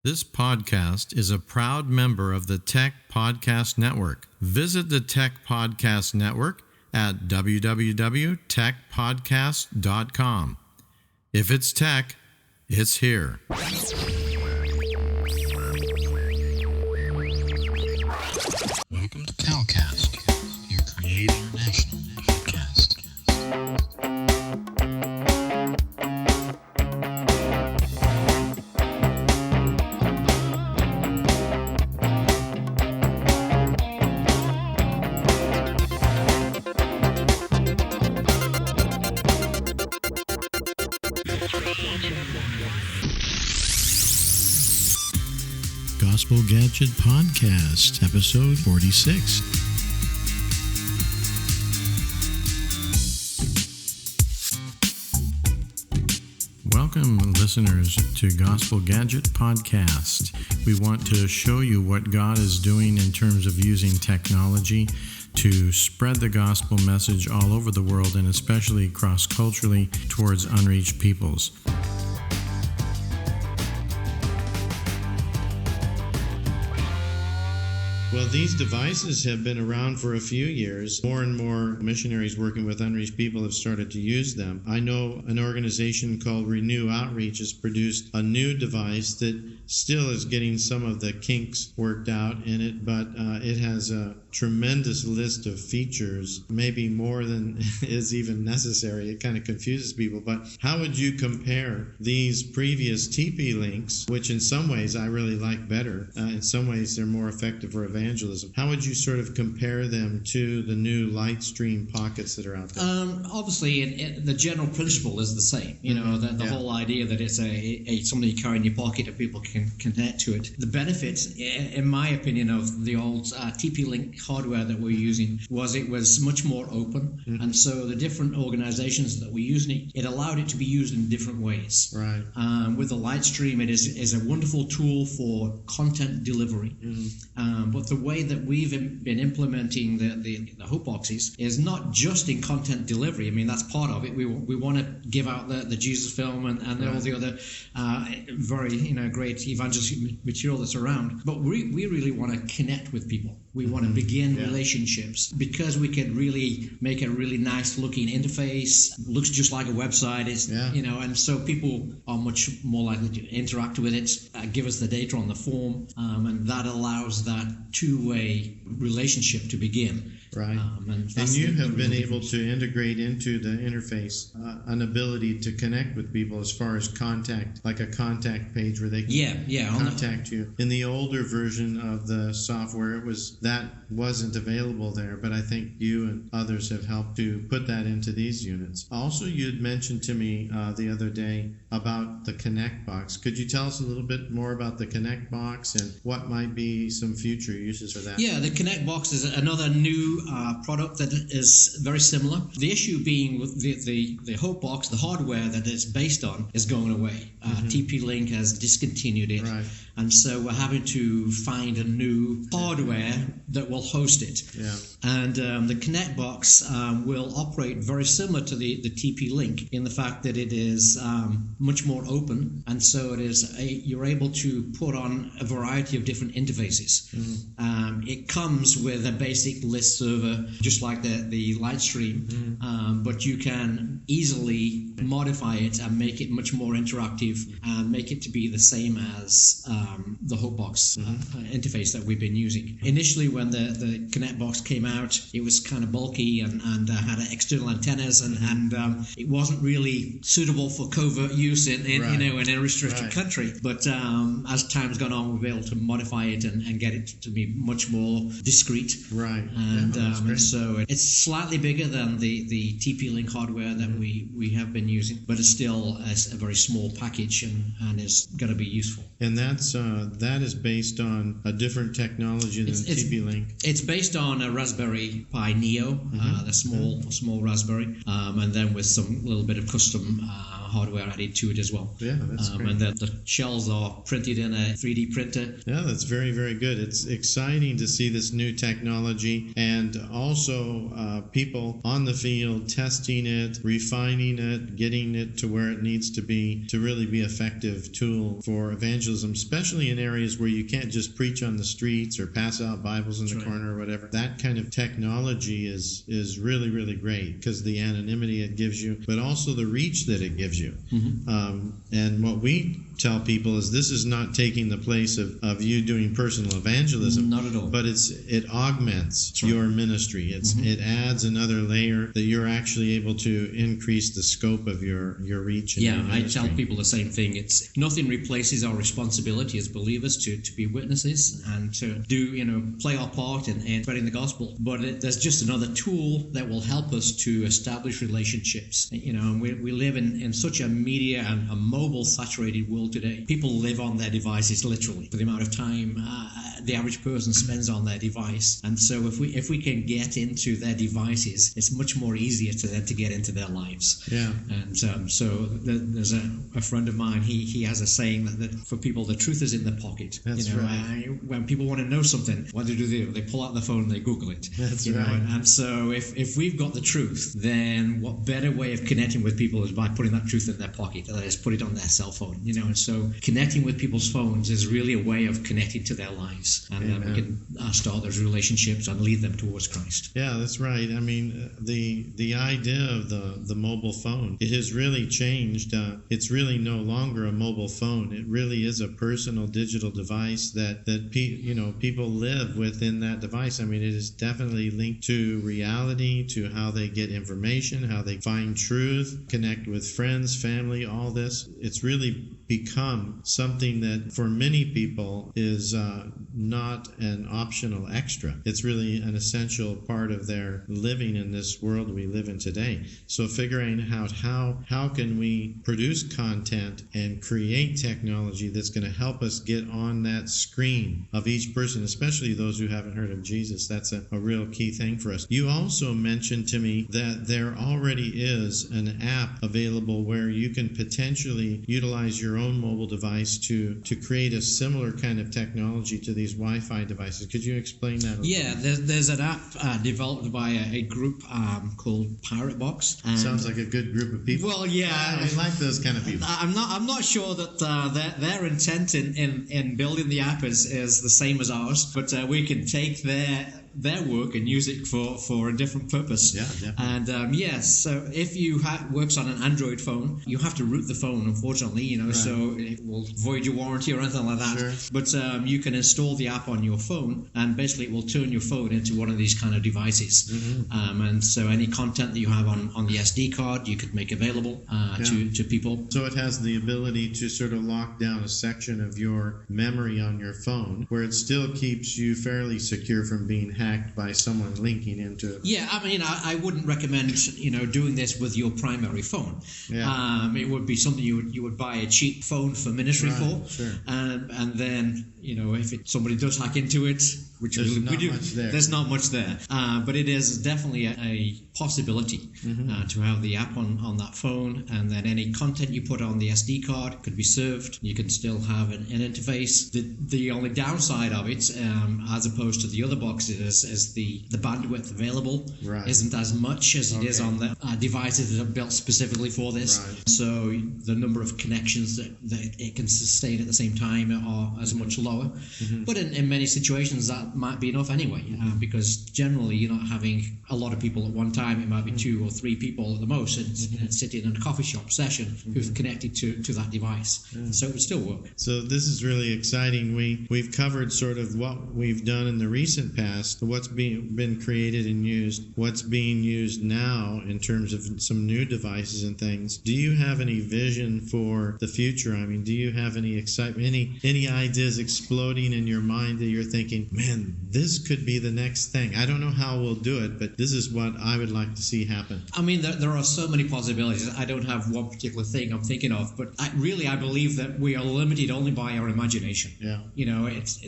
This podcast is a proud member of the Tech Podcast Network. Visit the Tech Podcast Network at www.techpodcast.com. If it's tech, it's here. Welcome to Calcast, your Create International podcast. Gospel Gadget Podcast, episode 46. Welcome, listeners, to Gospel Gadget Podcast. We want to show you what God is doing in terms of using technology to spread the gospel message all over the world and especially cross-culturally towards unreached peoples. Well, these devices have been around for a few years. More and more missionaries working with unreached people have started to use them. I know an organization called Renew Outreach has produced a new device that still is getting some of the kinks worked out in it, but it has a tremendous list of features, maybe more than is even necessary. It kind of confuses people. But how would you compare these previous TP-Links, which in some ways I really like better, in some ways they're more effective for evangelism. How would you sort of compare them to the new Lightstream pockets that are out there? Obviously, the general principle is the same. You know, the whole idea that it's something you carry in your pocket and people can connect to it. The benefits, in my opinion, of the old TP-Link hardware that we're using was it was much more open, and so the different organizations that were using it allowed it to be used in different ways. Right. With the Lightstream, it is a wonderful tool for content delivery, but the way that we've been implementing the Hope Boxes is not just in content delivery. I mean, that's part of it. We want to give out the Jesus film and all the other very great evangelistic material that's around. But we really want to connect with people. We want to begin relationships because we can really make a really nice looking interface. Looks just like a website. And so people are much more likely to interact with it, give us the data on the form, and that allows that two-way relationship to begin. Right. And you have been able to integrate into the interface an ability to connect with people as far as contact, like a contact page where they can contact you. In the older version of the software, that wasn't available there, but I think you and others have helped to put that into these units. Also, you had mentioned to me the other day about the Connect box. Could you tell us a little bit more about the Connect box and what might be some future uses for that? Yeah, the Connect box is another new product that is very similar. The issue being with the Hope box, the hardware that it's based on is going away. TP-Link has discontinued it. Right. And so we're having to find a new hardware that will host it. Yeah. And the Connect box will operate very similar to the TP-Link in the fact that it is much more open, and so you're able to put on a variety of different interfaces. It comes with a basic list server, just like the Lightstream, but you can easily modify it and make it much more interactive and make it to be the same as the Hope box interface that we've been using. Initially, when the Connect box came out, it was kind of bulky and had external antennas, and it wasn't really suitable for covert use in a restricted country. But as time's gone on, we've been able to modify it and get it to be much more discreet. Right. And so it's slightly bigger than the TP-Link hardware that we have been using, but it's still a very small package and is going to be useful. And that is based on a different technology than TP-Link. It's based on a Raspberry Pi Neo, the small Raspberry, and then with some little bit of custom hardware added to it as well. Yeah, that's great. And the shells are printed in a 3D printer. Yeah, that's very, very good. It's exciting to see this new technology, and also people on the field testing it, refining it, getting it to where it needs to be to really be an effective tool for evangelism, especially in areas where you can't just preach on the streets or pass out Bibles in the corner or whatever. That kind of technology is really, really great because the anonymity it gives you, but also the reach that it gives you. And what we tell people is this is not taking the place of you doing personal evangelism. Not at all. But it augments your ministry. It adds another layer that you're actually able to increase the scope of your reach. And your ministry. I tell people the same thing. It's nothing replaces our responsibility as believers to be witnesses and to play our part in spreading the gospel. But there's just another tool that will help us to establish relationships. And we live in such a media and a mobile saturated world today. People live on their devices literally for the amount of time the average person spends on their device. And so if we can get into their devices, it's much more easier to them to get into their lives. Yeah. And so there's a friend of mine, he has a saying that for people, the truth is in the pocket. That's right. When people want to know something, what do? They pull out the phone and they Google it. That's right. And so if we've got the truth, then what better way of connecting with people is by putting that truth in their pocket, that is, put it on their cell phone. And so connecting with people's phones is really a way of connecting to their lives, and we can start those relationships and lead them towards Christ. Yeah, that's right. I mean, the idea of the mobile phone, it has really changed. It's really no longer a mobile phone. It really is a personal digital device that people live within that device. I mean, it is definitely linked to reality, to how they get information, how they find truth, connect with friends, family, all this. It's really become something that for many people is not an optional extra. It's really an essential part of their living in this world we live in today. So figuring out how can we produce content and create technology that's going to help us get on that screen of each person, especially those who haven't heard of Jesus. That's a real key thing for us. You also mentioned to me that there already is an app available where you can potentially utilize your own mobile device to create a similar kind of technology to these Wi-Fi devices. Could you explain that a little? Yeah, there's an app developed by a group called Piratebox. Sounds like a good group of people. Well, yeah, we like those kind of people. I'm not sure that their intent in building the app is the same as ours, but we can take their work and use it for a different purpose. Yeah, definitely. And yes, so if you works on an Android phone, you have to root the phone, unfortunately, right. So it will void your warranty or anything like that. Sure. But you can install the app on your phone, and basically it will turn your phone into one of these kind of devices. And so any content that you have on the SD card, you could make available to people. So it has the ability to sort of lock down a section of your memory on your phone, where it still keeps you fairly secure from being hacked by someone linking into it. Yeah, I mean, I wouldn't recommend doing this with your primary phone. Yeah. It would be something you would buy a cheap phone for ministry for, sure. And then if somebody does hack into it, which we do, there's not much there. But it is definitely a possibility to have the app on that phone, and then any content you put on the SD card could be served. You can still have an interface. The only downside of it, as opposed to the other boxes, is the bandwidth available isn't as much as it is on the devices that are built specifically for this. Right. So the number of connections that it can sustain at the same time are as much lower. But in many situations that might be enough anyway, because generally you're not having a lot of people at one time. It might be 2 or 3 people at the most sitting in a coffee shop session who's connected to that device. So it would still work. So this is really exciting. We've covered sort of what we've done in the recent past, what's been created and used, what's being used now in terms of some new devices and things. Do you have any vision for the future? I mean, do you have any excitement, any ideas exploding in your mind that you're thinking, man, this could be the next thing? I don't know how we'll do it, but this is what I would like to see happen. I mean, there are so many possibilities. I don't have one particular thing I'm thinking of, but I believe that we are limited only by our imagination. Yeah.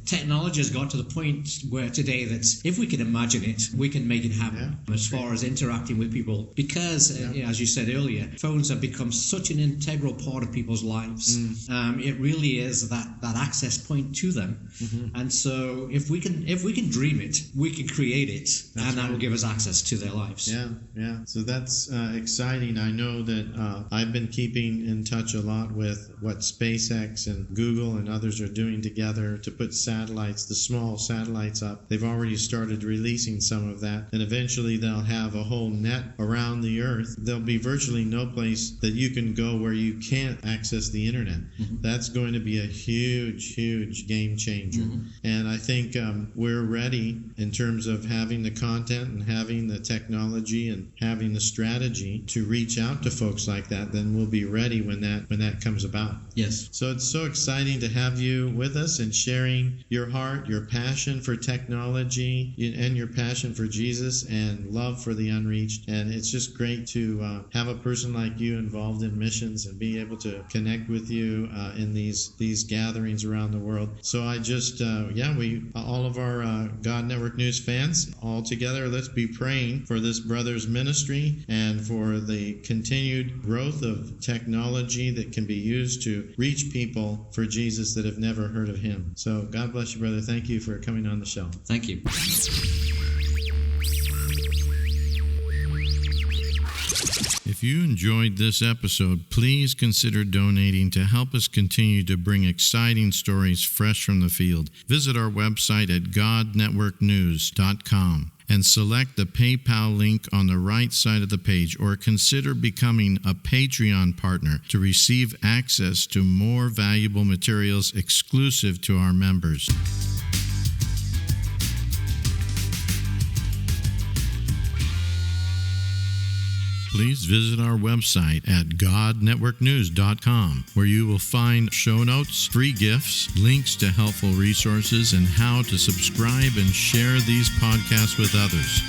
Technology has got to the point where today that is, if we can imagine it, we can make it happen as far as interacting with people. Because, as you said earlier, phones have become such an integral part of people's lives. It really is that access point to them. And so if we can dream it, we can create it, and that will give us access to their lives. Yeah. So that's exciting. I know that I've been keeping in touch a lot with what SpaceX and Google and others are doing together to put satellites, the small satellites up. They've already started releasing some of that, and eventually they'll have a whole net around the earth. There'll be virtually no place that you can go where you can't access the internet. That's going to be a huge game changer. And I think we're ready in terms of having the content and having the technology and having the strategy to reach out to folks like that. Then we'll be ready when that comes about. Yes. So it's so exciting to have you with us and sharing your heart, your passion for technology, and your passion for Jesus and love for the unreached. And it's just great to have a person like you involved in missions and be able to connect with you in these gatherings around the world. So I just, we all of our God Network News fans, all together, let's be praying for this brother's ministry and for the continued growth of technology that can be used to reach people for Jesus that have never heard of him. So God bless you, brother. Thank you for coming on the show. Thank you. If you enjoyed this episode, please consider donating to help us continue to bring exciting stories fresh from the field. Visit our website at godnetworknews.com and select the PayPal link on the right side of the page, or consider becoming a Patreon partner to receive access to more valuable materials exclusive to our members. Please visit our website at godnetworknews.com, where you will find show notes, free gifts, links to helpful resources, and how to subscribe and share these podcasts with others.